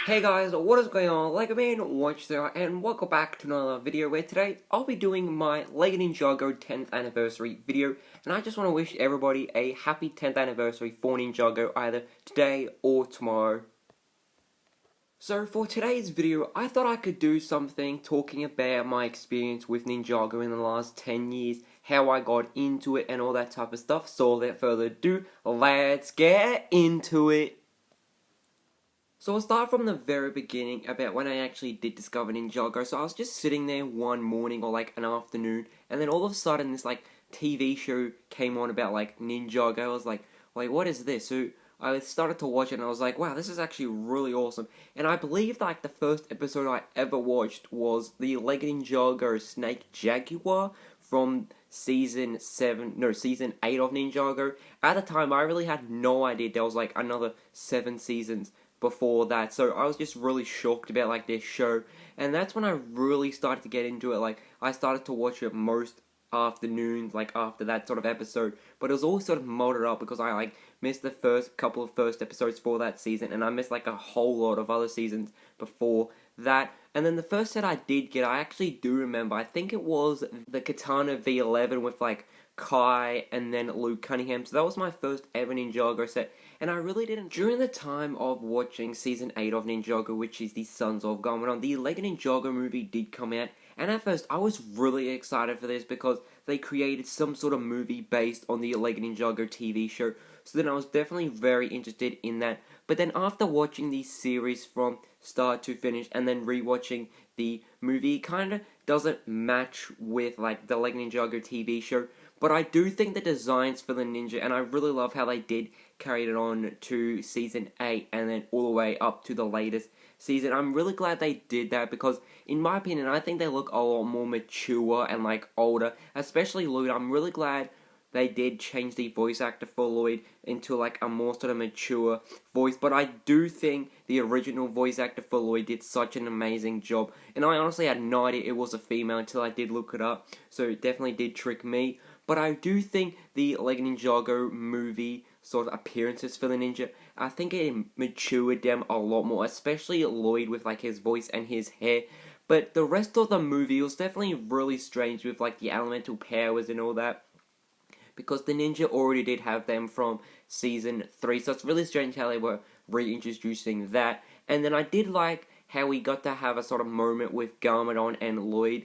Hey guys, what is going on? Lego Man, Watch there, and welcome back to another video where today I'll be doing my Lego Ninjago 10th anniversary video, and I just want to wish everybody a happy 10th anniversary for Ninjago either today or tomorrow. So for today's video, I thought I could do something talking about my experience with Ninjago in the last 10 years, how I got into it and all that type of stuff. So without further ado, let's get into it. So I'll start from the very beginning about when I actually did discover Ninjago. So I was just sitting there one morning or like an afternoon, and then all of a sudden this like TV show came on about like Ninjago. I was like, wait, what is this? So I started to watch it and I was like, wow, this is actually really awesome. And I believe like the first episode I ever watched was the Lego Ninjago Snake Jaguar from season 8 of Ninjago. At the time I really had no idea there was like another 7 seasons before that, so I was just really shocked about like this show, and that's when I really started to get into it. Like I started to watch it most afternoons, like after that sort of episode, but it was all sort of molded up because I like missed the first couple of episodes for that season, and I missed like a whole lot of other seasons before that. And then the first set I did get, I actually do remember, I think it was the Katana V11 with like Kai and then Luke Cunningham. So that was my first ever Ninjago set, and I really didn't. During the time of watching season 8 of Ninjago, which is the Sons of Garmadon, the Lego Ninjago movie did come out, and at first I was really excited for this because they created some sort of movie based on the Lego Ninjago TV show. So then I was definitely very interested in that. But then after watching the series from start to finish and then rewatching the movie, it kind of doesn't match with like the Lego Ninjago TV show. But I do think the designs for the ninja, and I really love how they did carry it on to season 8 and then all the way up to the latest season. I'm really glad they did that because, in my opinion, I think they look a lot more mature and like older, especially Lloyd. I'm really glad they did change the voice actor for Lloyd into like a more sort of mature voice, but I do think the original voice actor for Lloyd did such an amazing job, and I honestly had no idea it was a female until I did look it up, so it definitely did trick me. But I do think the Lego Ninjago movie sort of appearances for the ninja, I think it matured them a lot more, especially Lloyd with like his voice and his hair. But the rest of the movie was definitely really strange with like the elemental powers and all that, because the ninja already did have them from season 3, so it's really strange how they were reintroducing that. And then I did like how we got to have a sort of moment with Garmadon and Lloyd,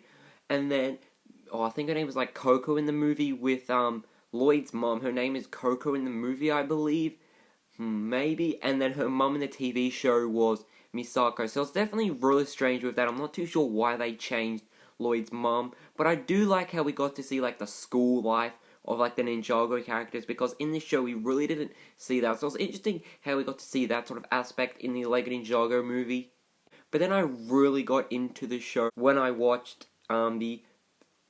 and then I think her name was like Coco in the movie with Lloyd's mom. Her name is Coco in the movie, I believe. Maybe. And then her mom in the TV show was Misako. So it's definitely really strange with that. I'm not too sure why they changed Lloyd's mom. But I do like how we got to see like the school life of like the Ninjago characters, because in this show we really didn't see that. So it's interesting how we got to see that sort of aspect in the Lego Ninjago movie. But then I really got into the show when I watched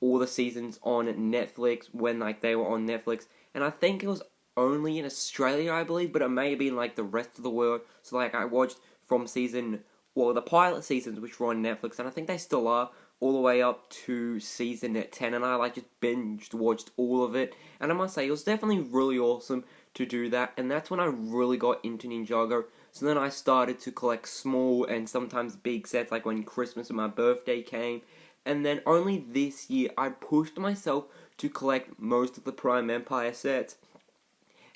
all the seasons on Netflix, when like they were on Netflix, and I think it was only in Australia, I believe, but it may have been like the rest of the world. So like I watched from the pilot seasons, which were on Netflix, and I think they still are, all the way up to season 10, and I like just binged watched all of it, and I must say it was definitely really awesome to do that, and that's when I really got into Ninjago. So then I started to collect small and sometimes big sets, like when Christmas and my birthday came. And then only this year I pushed myself to collect most of the Prime Empire sets.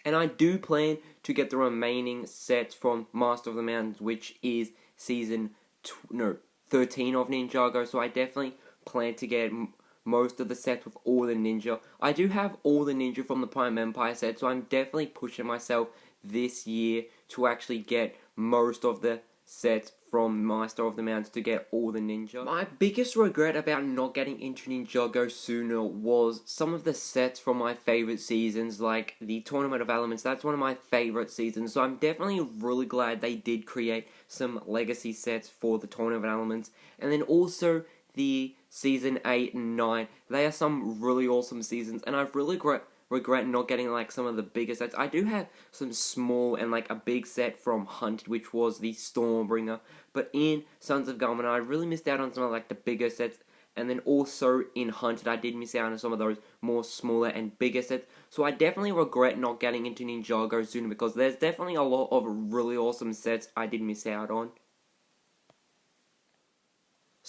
And I do plan to get the remaining sets from Master of the Mountains, which is season 13 of Ninjago. So I definitely plan to get most of the sets with all the ninja. I do have all the ninja from the Prime Empire set, so I'm definitely pushing myself this year to actually get most of the sets from Master of the Mountains to get all the ninja. My biggest regret about not getting into Ninjago sooner was some of the sets from my favorite seasons, like the Tournament of Elements. That's one of my favorite seasons, so I'm definitely really glad they did create some legacy sets for the Tournament of Elements. And then also the season 8 and 9. They are some really awesome seasons, and I've really regret not getting like some of the bigger sets. I do have some small and like a big set from Hunted, which was the Stormbringer, but in Sons of Garmadon I really missed out on some of like the bigger sets, and then also in Hunted I did miss out on some of those more smaller and bigger sets. So I definitely regret not getting into Ninjago sooner, because there's definitely a lot of really awesome sets I did miss out on.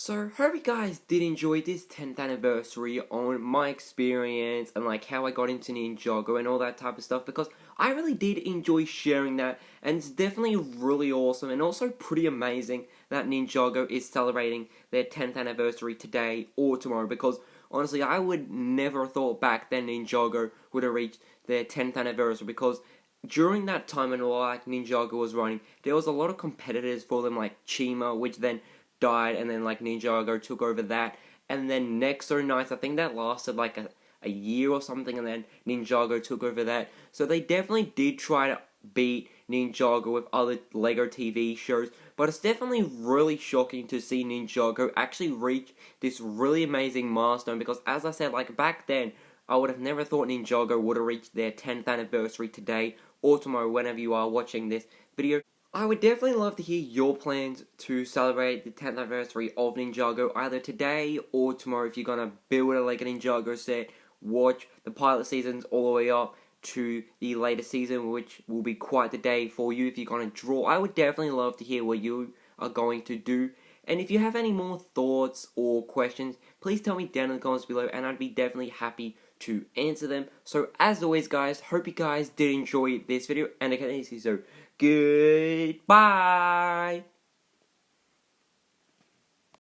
So, hope you guys did enjoy this 10th anniversary on my experience and like how I got into Ninjago and all that type of stuff, because I really did enjoy sharing that, and it's definitely really awesome and also pretty amazing that Ninjago is celebrating their 10th anniversary today or tomorrow, because honestly I would never have thought back then Ninjago would have reached their 10th anniversary, because during that time when like Ninjago was running, there was a lot of competitors for them like Chima, which then died, and then like Ninjago took over that, and then Nexo Knights, I think that lasted like a year or something, and then Ninjago took over that. So they definitely did try to beat Ninjago with other LEGO TV shows, but it's definitely really shocking to see Ninjago actually reach this really amazing milestone, because as I said, like back then, I would have never thought Ninjago would have reached their 10th anniversary today or tomorrow whenever you are watching this video. I would definitely love to hear your plans to celebrate the 10th anniversary of Ninjago either today or tomorrow. If you're gonna build a Lego Ninjago set, watch the pilot seasons all the way up to the latest season, which will be quite the day for you if you're gonna draw. I would definitely love to hear what you are going to do. And if you have any more thoughts or questions, please tell me down in the comments below, and I'd be definitely happy to answer them. So as always guys, hope you guys did enjoy this video, and again, so goodbye.